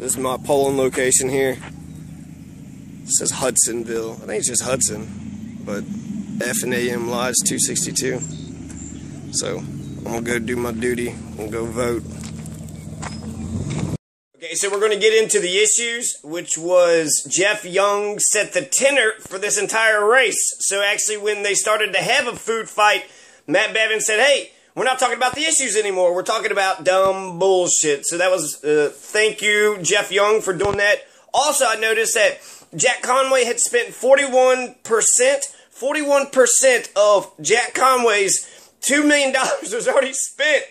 This is my polling location here. It says Hudsonville. I think it's just Hudson, but F and AM lies 262. So I'm gonna go do my duty and go vote. Okay, so we're gonna get into the issues, which was Jeff Young set the tenor for this entire race. So actually, when they started to have a food fight, Matt Bevin said, "Hey, we're not talking about the issues anymore. We're talking about dumb bullshit." So that was, thank you, Jeff Young, for doing that. Also, I noticed that Jack Conway had spent 41% of Jack Conway's $2 million was already spent.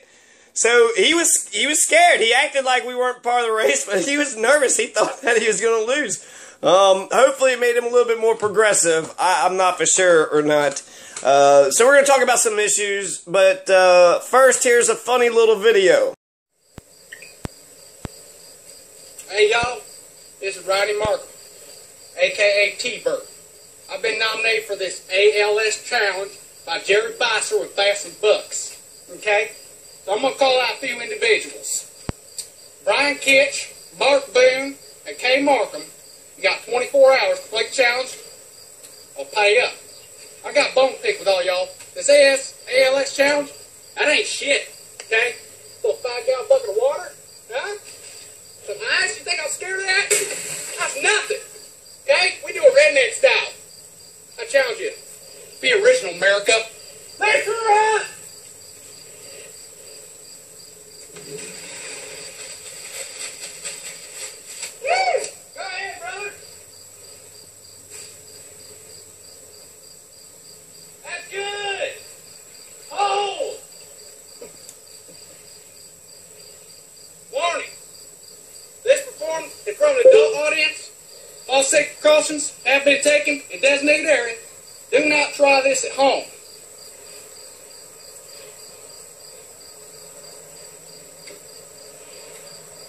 So he was scared. He acted like we weren't part of the race, but he was nervous. He thought that he was going to lose. Hopefully it made him a little bit more progressive. I'm not for sure or not. So we're going to talk about some issues, but first, here's a funny little video. Hey y'all, this is Rodney Markham, aka T-Bird. I've been nominated for this ALS challenge by Jerry Beiser with Bass and Bucks. Okay? So I'm going to call out a few individuals. Brian Kitch, Mark Boone, and Kay Markham. You got 24 hours to complete the challenge or pay up. I got bone to pick with all y'all. This ALS challenge, that ain't shit. Okay? Little 5-gallon bucket of water. Huh? Some ice, you think I'm scared of that? That's nothing. Okay? We do it redneck style. I challenge you. Be original, America. Let's run! Go ahead, brother. That's good. Hold. Warning. This performed in front of an adult audience. All safety precautions have been taken in designated area. Do not try this at home.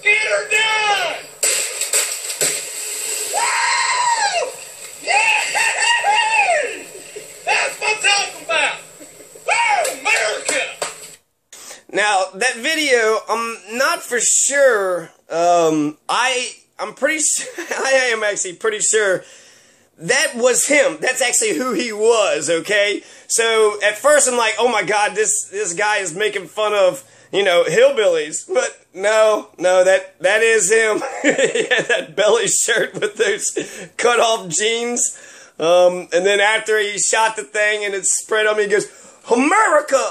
Get her done! Woo! Yeah! That's what I'm talking about! Woo! America! Now, that video, I'm not for sure, I'm pretty sure, I am actually pretty sure that was him. That's actually who he was, okay? So, at first I'm like, oh my god, this guy is making fun of, you know, hillbillies. But, no, that is him. He had that belly shirt with those cut-off jeans. And then after he shot the thing and it spread on me, he goes, America!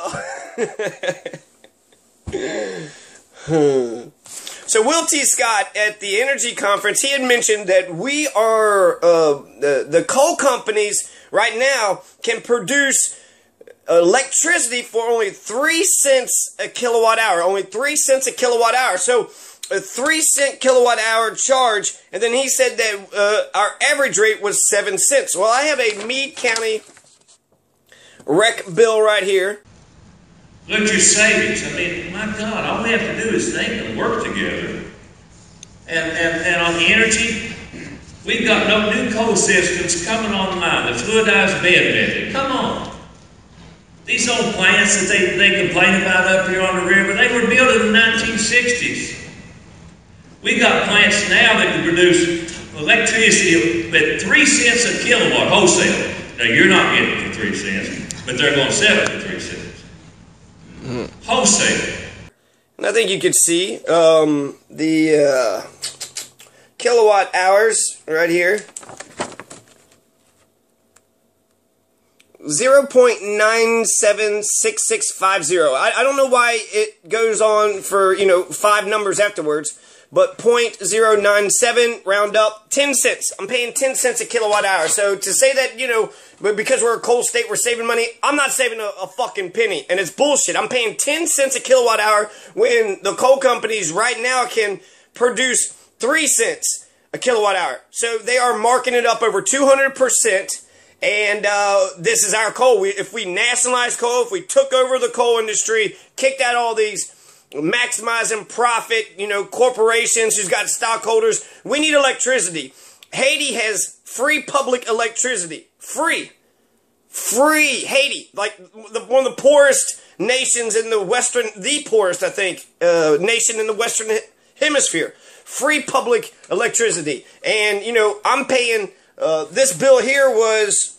So Will T. Scott at the Energy Conference, he had mentioned that we are, the coal companies right now can produce electricity for only 3 cents a kilowatt hour. Only 3 cents a kilowatt hour. So a 3 cent kilowatt hour charge. And then he said that our average rate was 7 cents. Well, I have a Meade County rec bill right here. Look at your savings. I mean, my God, all we have to do is think and work together. And on the energy, we've got no new coal systems coming online. The fluidized bed method. Come on. These old plants that they complain about up here on the river, they were built in the 1960s. We got plants now that can produce electricity at 3 cents a kilowatt wholesale. Now, you're not getting it for 3 cents, but they're going to sell it for 3 cents. Wholesale. And I think you could see the kilowatt hours right here. 0.976650. I don't know why it goes on for, 5 numbers afterwards, but 0.097 round up 10 cents. I'm paying 10 cents a kilowatt hour. So to say that, but because we're a coal state, we're saving money, I'm not saving a fucking penny. And it's bullshit. I'm paying 10 cents a kilowatt hour when the coal companies right now can produce 3 cents a kilowatt hour. So they are marking it up over 200%. And this is our coal. If we nationalized coal, if we took over the coal industry, kicked out all these maximizing profit, corporations who's got stockholders, we need electricity. Haiti has free public electricity. Free. Haiti. Like one of the poorest nations in the Western, the poorest, I think, nation in the Western Hemisphere. free public electricity. And, you know, I'm paying, this bill here was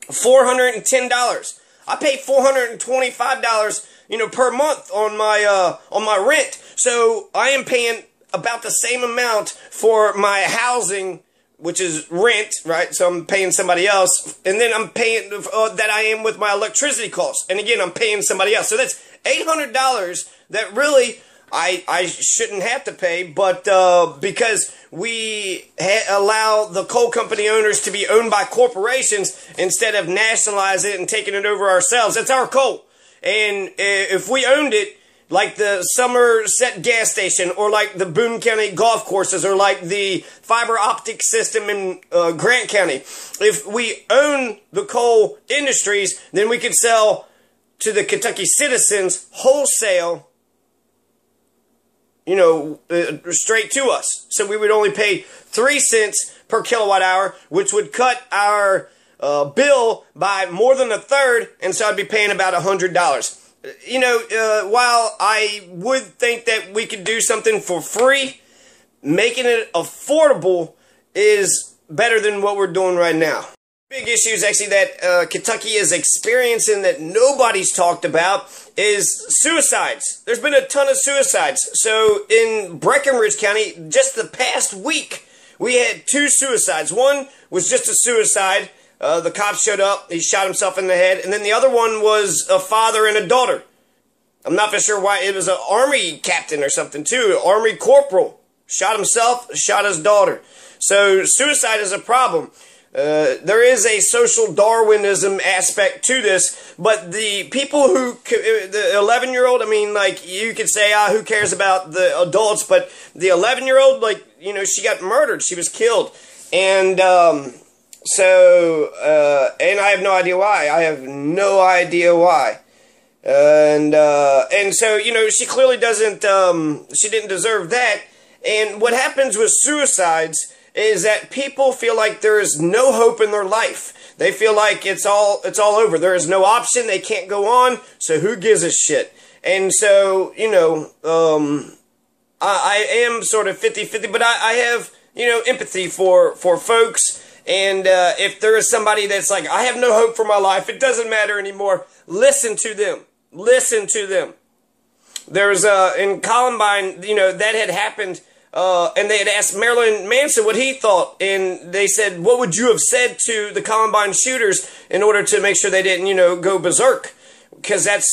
$410. I pay $425, you know, per month on my rent. So I am paying about the same amount for my housing, which is rent, right? So I'm paying somebody else, and then I'm paying that I am with my electricity costs. And again, I'm paying somebody else. So that's $800 that really I shouldn't have to pay, but because we allow the coal company owners to be owned by corporations instead of nationalize it and taking it over ourselves. That's our coal. And if we owned it, like the Somerset gas station, or like the Boone County golf courses, or like the fiber optic system in Grant County, if we own the coal industries, then we could sell to the Kentucky citizens wholesale, you know, straight to us. So we would only pay 3 cents per kilowatt hour, which would cut our bill by more than a third, and so I'd be paying about $100. You know, while I would think that we could do something for free, making it affordable is better than what we're doing right now. Big issue is actually that Kentucky is experiencing that nobody's talked about is suicides. There's been a ton of suicides. So in Breckinridge County, just the past week, we had 2 suicides. One was just a suicide. The cops showed up, he shot himself in the head, and then the other one was a father and a daughter. I'm not for sure why. It was an army captain or something too, an army corporal. Shot himself, shot his daughter. So suicide is a problem. There is a social Darwinism aspect to this, but the people who, the 11-year-old, I mean, like, you could say, who cares about the adults, but the 11-year-old, like, you know, she got murdered, she was killed, and, and I have no idea why. I have no idea why. And so, you know, she clearly doesn't, she didn't deserve that. And what happens with suicides is that people feel like there is no hope in their life. They feel like it's all over. There is no option. They can't go on. So who gives a shit? And so, you know, I am sort of 50-50, but I have, you know, empathy for folks. And if there is somebody that's like, I have no hope for my life, it doesn't matter anymore, listen to them. Listen to them. There's, in Columbine, you know, that had happened, and they had asked Marilyn Manson what he thought, and they said, what would you have said to the Columbine shooters in order to make sure they didn't, you know, go berserk? Because that's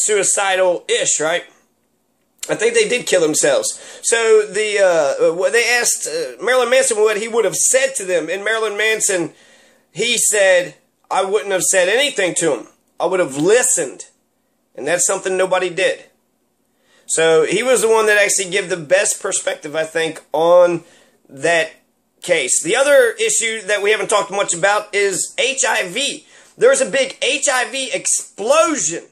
suicidal-ish, right? I think they did kill themselves. So they asked Marilyn Manson what he would have said to them, and Marilyn Manson, he said, I wouldn't have said anything to him. I would have listened. And that's something nobody did. So he was the one that actually gave the best perspective, I think, on that case. The other issue that we haven't talked much about is HIV. There's a big HIV explosion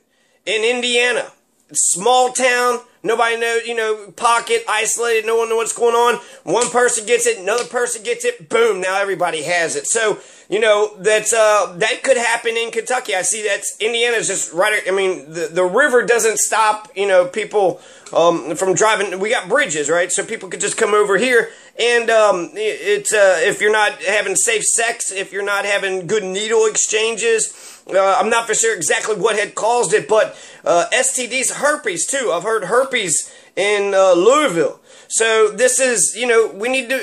in Indiana. Small town, nobody knows, you know, pocket, isolated, no one knows what's going on. One person gets it, another person gets it, boom, now everybody has it. So, you know, that's, that could happen in Kentucky. I see that Indiana's just right, I mean, the river doesn't stop, you know, people, from driving. We got bridges, right? So people could just come over here, and, if you're not having safe sex, if you're not having good needle exchanges, I'm not for sure exactly what had caused it, but STDs, herpes too. I've heard herpes in Louisville. So this is, you know, we need to,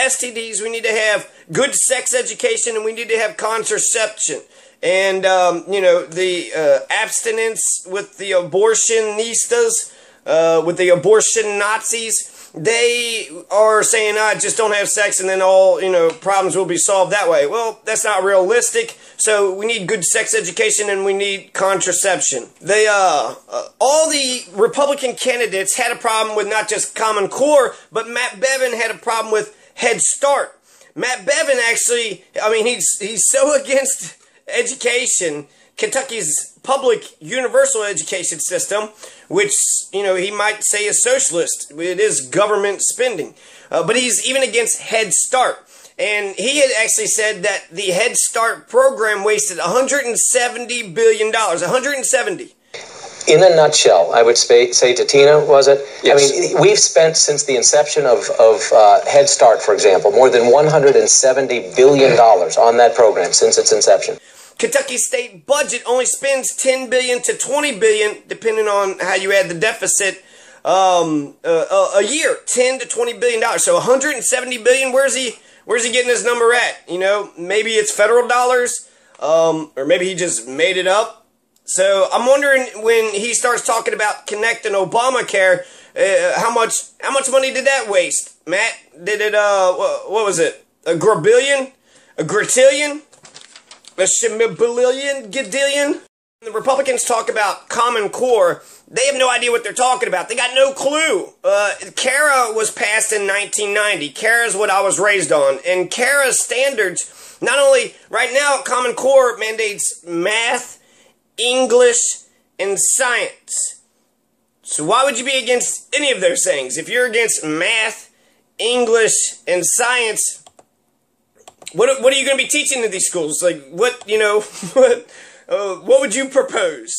STDs, we need to have good sex education, and we need to have contraception. And, you know, the abstinence with the abortionistas, with the abortion Nazis, they are saying, just don't have sex and then all, you know, problems will be solved that way. Well, that's not realistic. So we need good sex education and we need contraception. They, all the Republican candidates had a problem with not just Common Core, but Matt Bevin had a problem with Head Start. Matt Bevin actually, I mean, he's so against education, Kentucky's public universal education system, which, you know, he might say is socialist. It is government spending. But he's even against Head Start. And he had actually said that the Head Start program wasted $170 billion. 170. In a nutshell, I would say to Tina, was it? Yes. I mean, we've spent, since the inception of Head Start, for example, more than $170 billion on that program since its inception. Kentucky state budget only spends $10 billion to $20 billion, depending on how you add the deficit, a year. $10 to $20 billion. So $170 billion. Where's he getting his number at? You know, maybe it's federal dollars, or maybe he just made it up. So I'm wondering, when he starts talking about connecting Obamacare, how much money did that waste, Matt? Did it what was it? A grabillion? A gratillion? A shimillion? Gadillion? The Republicans talk about Common Core. They have no idea what they're talking about. They got no clue. CARA was passed in 1990. CARA is what I was raised on. And CARA's standards, not only, right now, Common Core mandates math, English, and science. So why would you be against any of those things? If you're against math, English, and science, what are you going to be teaching in these schools? Like, what, you know, what would you propose?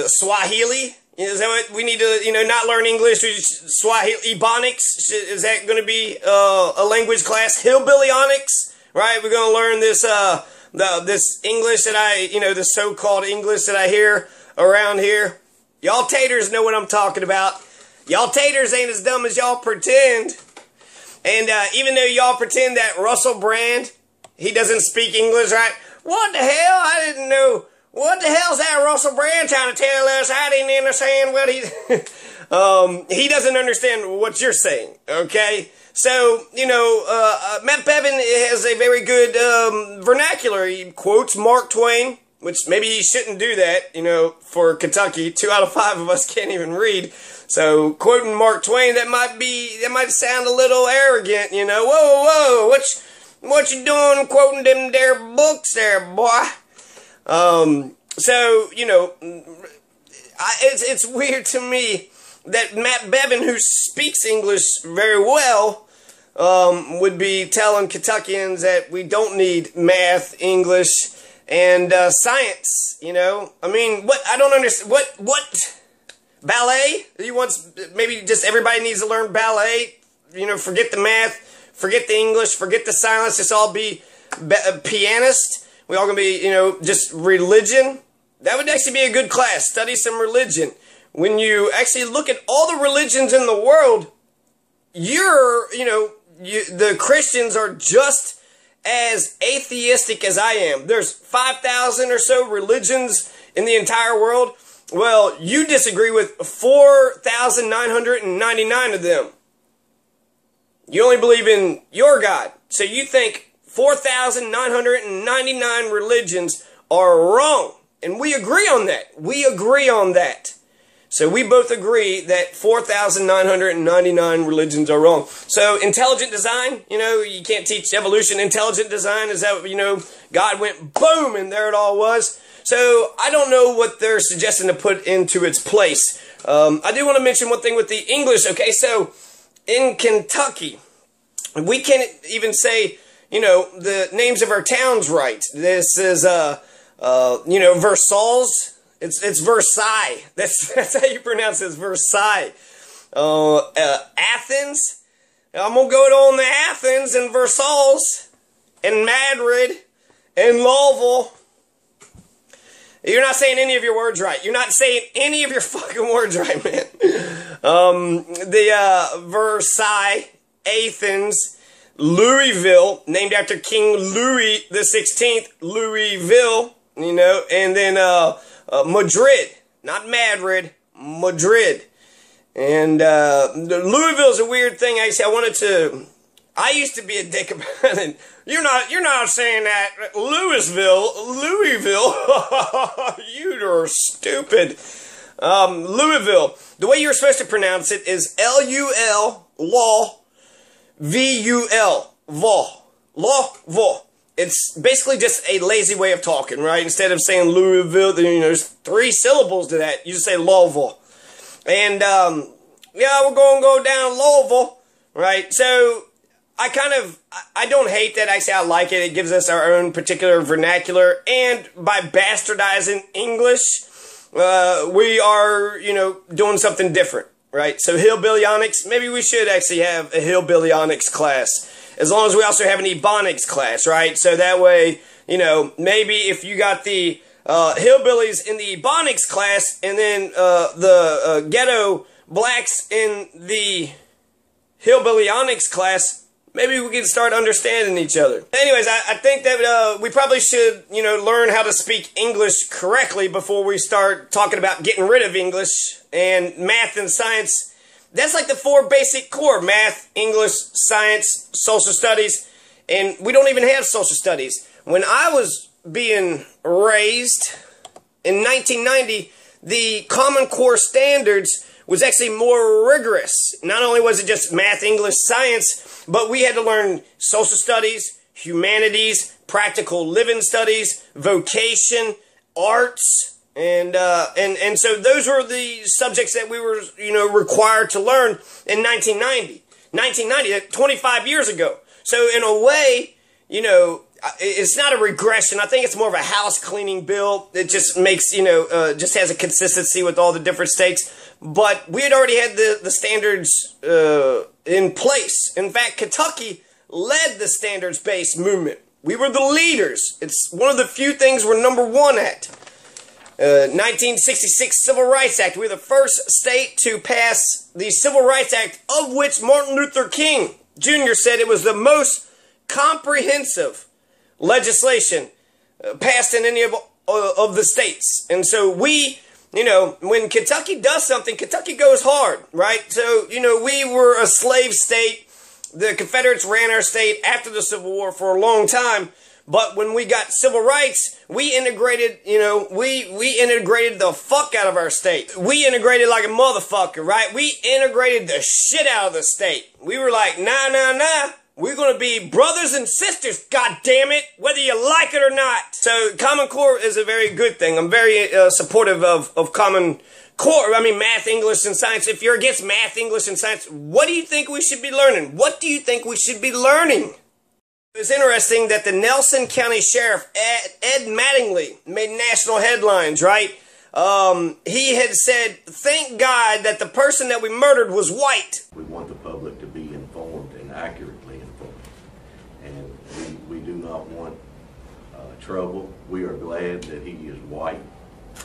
Swahili? Is that what we need to, you know, not learn English? Swahili, Ebonics? Is that going to be a language class? Hillbillyonics? Right? We're going to learn this, this English that the so-called English that I hear around here. Y'all taters know what I'm talking about. Y'all taters ain't as dumb as y'all pretend. And even though y'all pretend that Russell Brand, he doesn't speak English, right? What the hell? I didn't know. What the hell's that Russell Brand trying to tell us? I didn't understand what he doesn't understand what you're saying, okay? So, you know, Matt Bevin has a very good vernacular. He quotes Mark Twain, which maybe he shouldn't do that, you know, for Kentucky. 2 out of 5 of us can't even read. So, quoting Mark Twain, that might sound a little arrogant, you know. Whoa, what you doing quoting them there books there, boy? So, you know, it's weird to me that Matt Bevin, who speaks English very well, would be telling Kentuckians that we don't need math, English, and science, you know? I mean, I don't understand. What? Ballet? Maybe just everybody needs to learn ballet? You know, forget the math, forget the English, forget the science, just all be pianists? We all gonna be, you know, just religion? That would actually be a good class. Study some religion. When you actually look at all the religions in the world, the Christians are just as atheistic as I am. There's 5,000 or so religions in the entire world. Well, you disagree with 4,999 of them. You only believe in your God. So you think 4,999 religions are wrong. And we agree on that. We agree on that. So we both agree that 4,999 religions are wrong. So intelligent design, you know, you can't teach evolution. Intelligent design, is that, you know, God went boom and there it all was. So I don't know what they're suggesting to put into its place. I do want to mention one thing with the English. Okay, so in Kentucky, we can't even say, you know, the names of our towns right. This is, you know, Versailles. It's Versailles. That's how you pronounce it. It's Versailles. Athens. I'm gonna go on to Athens and Versailles and Madrid and Louisville. You're not saying any of your words right. You're not saying any of your fucking words right, man. Versailles, Athens, Louisville, named after King Louis the 16th, Louisville, you know, and then Madrid, not Madrid, Madrid. And Louisville's a weird thing. I used to be a dick about it. You're not saying that. Louisville, you're stupid. Louisville, the way you're supposed to pronounce it is L-U-L, law, V-U-L, Vol. It's basically just a lazy way of talking, right? Instead of saying Louisville, you know, there's 3 syllables to that. You just say Louisville. And, yeah, we're going to go down Louisville, right? So, I don't hate that. Actually, I like it. It gives us our own particular vernacular. And by bastardizing English, we are, you know, doing something different, right? So hillbillyonics, maybe we should actually have a hillbillyonics class, as long as we also have an ebonics class, right? So that way, you know, maybe if you got the hillbillies in the ebonics class, and then the ghetto blacks in the hillbillyonics class, maybe we can start understanding each other. Anyways, I think that we probably should, you know, learn how to speak English correctly before we start talking about getting rid of English. And math and science, that's like the 4 basic core: math, English, science, social studies. And we don't even have social studies. When I was being raised in 1990, the Common Core standards was actually more rigorous. Not only was it just math, English, science, but we had to learn social studies, humanities, practical living studies, vocation, arts, and so those were the subjects that we were, you know, required to learn in 1990. 1990, 25 years ago. So in a way, you know, it's not a regression. I think it's more of a house cleaning bill. It just makes, you know, just has a consistency with all the different states. But we had already had the standards in place. In fact, Kentucky led the standards-based movement. We were the leaders. It's one of the few things we're #1 at. 1966 Civil Rights Act. We're the first state to pass the Civil Rights Act, of which Martin Luther King Jr. said it was the most comprehensive legislation passed in any of the states. And so we, you know, when Kentucky does something, Kentucky goes hard, right? So, you know, we were a slave state. The Confederates ran our state after the Civil War for a long time. But when we got civil rights, we integrated, you know, we integrated the fuck out of our state. We integrated like a motherfucker, right? We integrated the shit out of the state. We were like, nah. We're going to be brothers and sisters, goddammit, whether you like it or not. So Common Core is a very good thing. I'm very supportive of Common Core. I mean, math, English, and science. If you're against math, English, and science, what do you think we should be learning? What do you think we should be learning? It's interesting that the Nelson County Sheriff, Ed Mattingly, made national headlines, right? He had said, thank God that the person that we murdered was white. We want the public to be informed and accurately informed. And we do not want trouble. We are glad that he is white,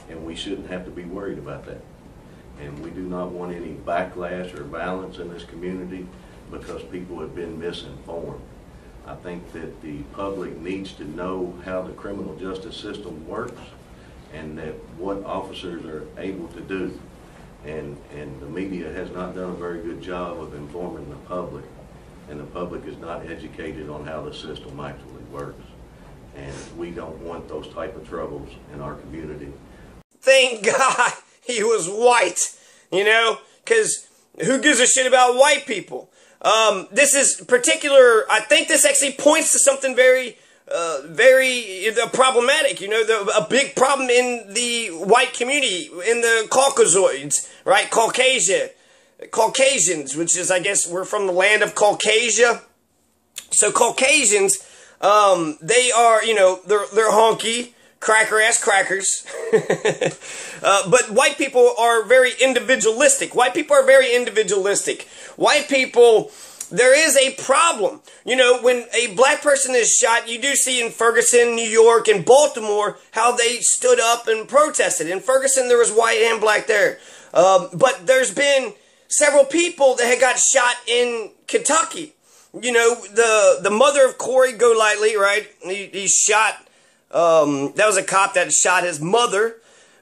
and we shouldn't have to be worried about that. And we do not want any backlash or violence in this community because people have been misinformed. I think that the public needs to know how the criminal justice system works and that what officers are able to do. And the media has not done a very good job of informing the public, and the public is not educated on how the system actually works. And we don't want those type of troubles in our community. Thank God he was white, you know, because who gives a shit about white people? This is particular, I think this actually points to something very problematic, you know, a big problem in the white community, in the Caucasoids, right? Caucasians, which is, I guess, we're from the land of Caucasia. So Caucasians, they are, you know, they're honky, cracker-ass crackers. But white people are very individualistic. White people are very individualistic. White people, there is a problem. You know, when a black person is shot, you do see in Ferguson, New York, and Baltimore how they stood up and protested. In Ferguson, there was white and black there. But there's been several people that had got shot in Kentucky. You know, the mother of Corey Golightly, right? He shot, that was a cop that shot his mother.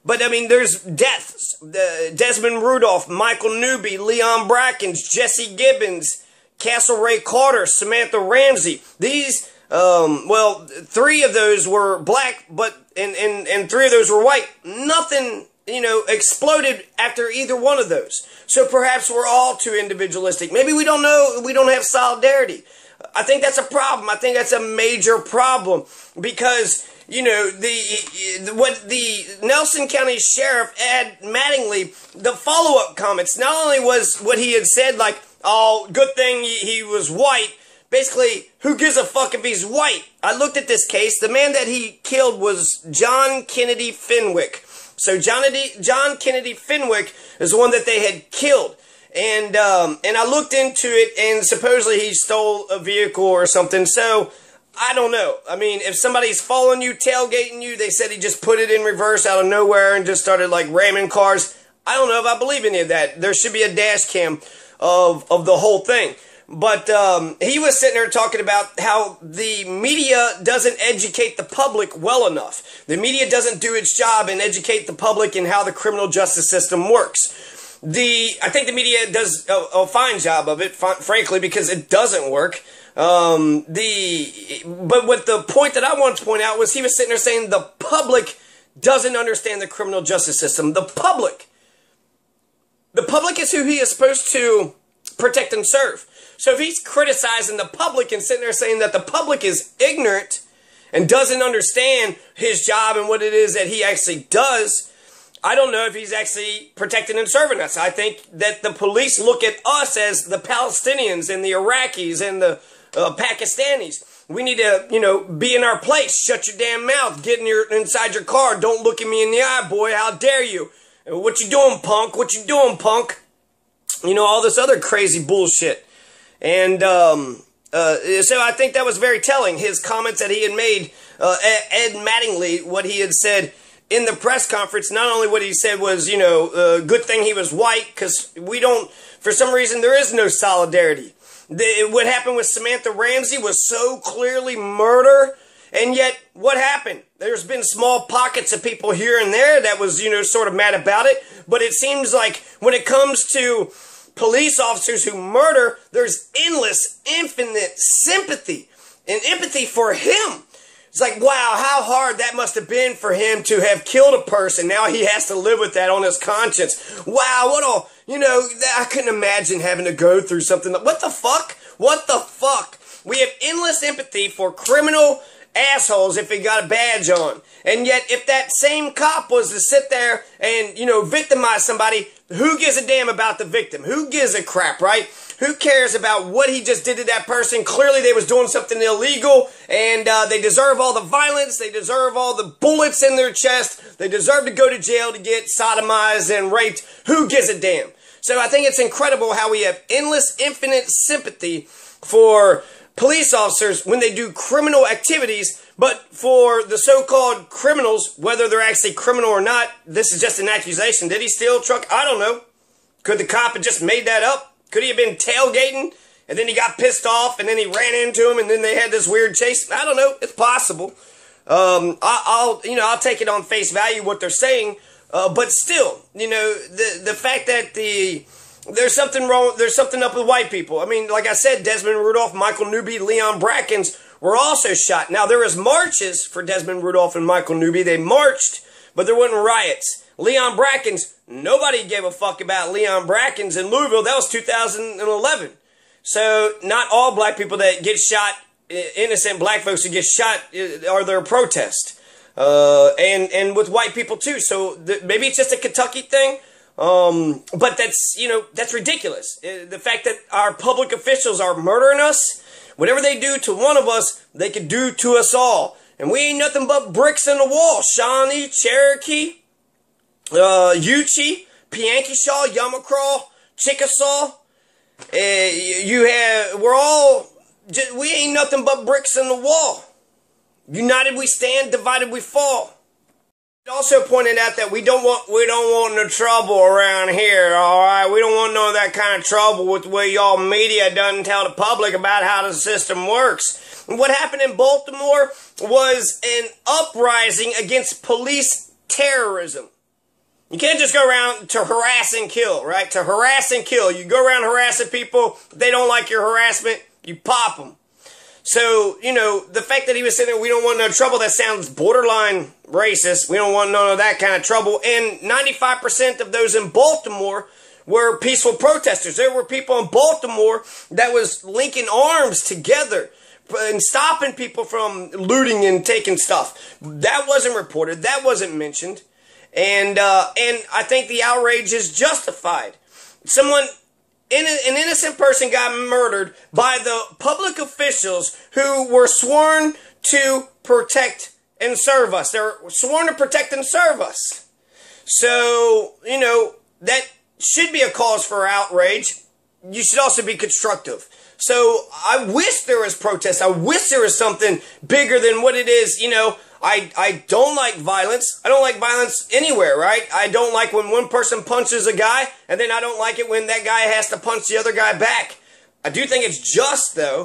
But, I mean, there's deaths. Desmond Rudolph, Michael Newby, Leon Brackens, Jesse Gibbons, Castlereagh Carter, Samantha Ramsey. These, well, 3 of those were black, but and 3 of those were white. Nothing, you know, exploded after either one of those. So perhaps we're all too individualistic. Maybe we don't know, we don't have solidarity. I think that's a problem. I think that's a major problem because, you know, what the Nelson County Sheriff, Ed Mattingly, the follow-up comments, not only was what he had said, like, oh, good thing he was white, basically, who gives a fuck if he's white? I looked at this case. The man that he killed was John Kennedy Fenwick. So John Kennedy Fenwick is the one that they had killed. And I looked into it, and supposedly he stole a vehicle or something. So I don't know. I mean, if somebody's following you, tailgating you, they said he just put it in reverse out of nowhere and just started like ramming cars. I don't know if I believe any of that. There should be a dash cam of the whole thing. But he was sitting there talking about how the media doesn't educate the public well enough. The media doesn't do its job and educate the public in how the criminal justice system works. I think the media does a fine job of it, frankly, because it doesn't work. But what the point that I wanted to point out was he was sitting there saying the public doesn't understand the criminal justice system. The public is who he is supposed to protect and serve. So if he's criticizing the public and sitting there saying that the public is ignorant and doesn't understand his job and what it is that he actually does, I don't know if he's actually protecting and serving us. I think that the police look at us as the Palestinians and the Iraqis and the Pakistanis. We need to, be in our place. Shut your damn mouth. Get inside your car. Don't look at me in the eye, boy. How dare you? What you doing, punk? What you doing, punk? All this other crazy bullshit. And so I think that was very telling. His comments that he had made, Ed Mattingly, what he had said in the press conference, not only what he said was, good thing he was white, because for some reason, there is no solidarity. What happened with Samantha Ramsey was so clearly murder, and yet, what happened? There's been small pockets of people here and there that was, sort of mad about it, but it seems like when it comes to police officers who murder, there's endless, infinite sympathy and empathy for him. It's like, wow, how hard that must have been for him to have killed a person. Now he has to live with that on his conscience. Wow, I couldn't imagine having to go through something like, what the fuck? What the fuck? We have endless empathy for criminal assholes if he got a badge on. And yet, if that same cop was to sit there and, victimize somebody, who gives a damn about the victim? Who gives a crap, right? Who cares about what he just did to that person? Clearly, they was doing something illegal, and they deserve all the violence. They deserve all the bullets in their chest. They deserve to go to jail to get sodomized and raped. Who gives a damn? So I think it's incredible how we have endless, infinite sympathy for police officers when they do criminal activities, but for the so-called criminals, whether they're actually criminal or not, this is just an accusation. Did he steal a truck? I don't know. Could the cop have just made that up? Could he have been tailgating, and then he got pissed off, and then he ran into him, and then they had this weird chase? I don't know. It's possible. I'll take it on face value what they're saying, but still, the fact that there's something wrong, there's something up with white people. I mean, like I said, Desmond Rudolph, Michael Newby, Leon Brackens were also shot. Now, there was marches for Desmond Rudolph and Michael Newby. They marched, but there wasn't riots. Leon Brackens, nobody gave a fuck about Leon Brackens in Louisville. That was 2011. So, not all black people that get shot, innocent black folks who get shot, are their protest. And with white people too. So, maybe it's just a Kentucky thing. But that's ridiculous. The fact that our public officials are murdering us, whatever they do to one of us, they could do to us all. And we ain't nothing but bricks in the wall. Shawnee, Cherokee, Yuchi, Piankishaw, Yamacraw, Chickasaw. We ain't nothing but bricks in the wall. United we stand, divided we fall. It also pointed out that we don't want no trouble around here, alright? We don't want none of that kind of trouble with the way y'all media doesn't tell the public about how the system works. And what happened in Baltimore was an uprising against police terrorism. You can't just go around to harass and kill, right? To harass and kill. You go around harassing people, if they don't like your harassment, you pop them. So, the fact that he was saying we don't want no trouble, that sounds borderline racist. We don't want none of that kind of trouble. And 95% of those in Baltimore were peaceful protesters. There were people in Baltimore that was linking arms together and stopping people from looting and taking stuff. That wasn't reported. That wasn't mentioned. And I think the outrage is justified. An innocent person got murdered by the public officials who were sworn to protect and serve us. They're sworn to protect and serve us. So, you know, that should be a cause for outrage. You should also be constructive. So I wish there was protest. I wish there was something bigger than what it is. You know, I don't like violence. I don't like violence anywhere, right? I don't like when one person punches a guy, and then I don't like it when that guy has to punch the other guy back. I do think it's just, though,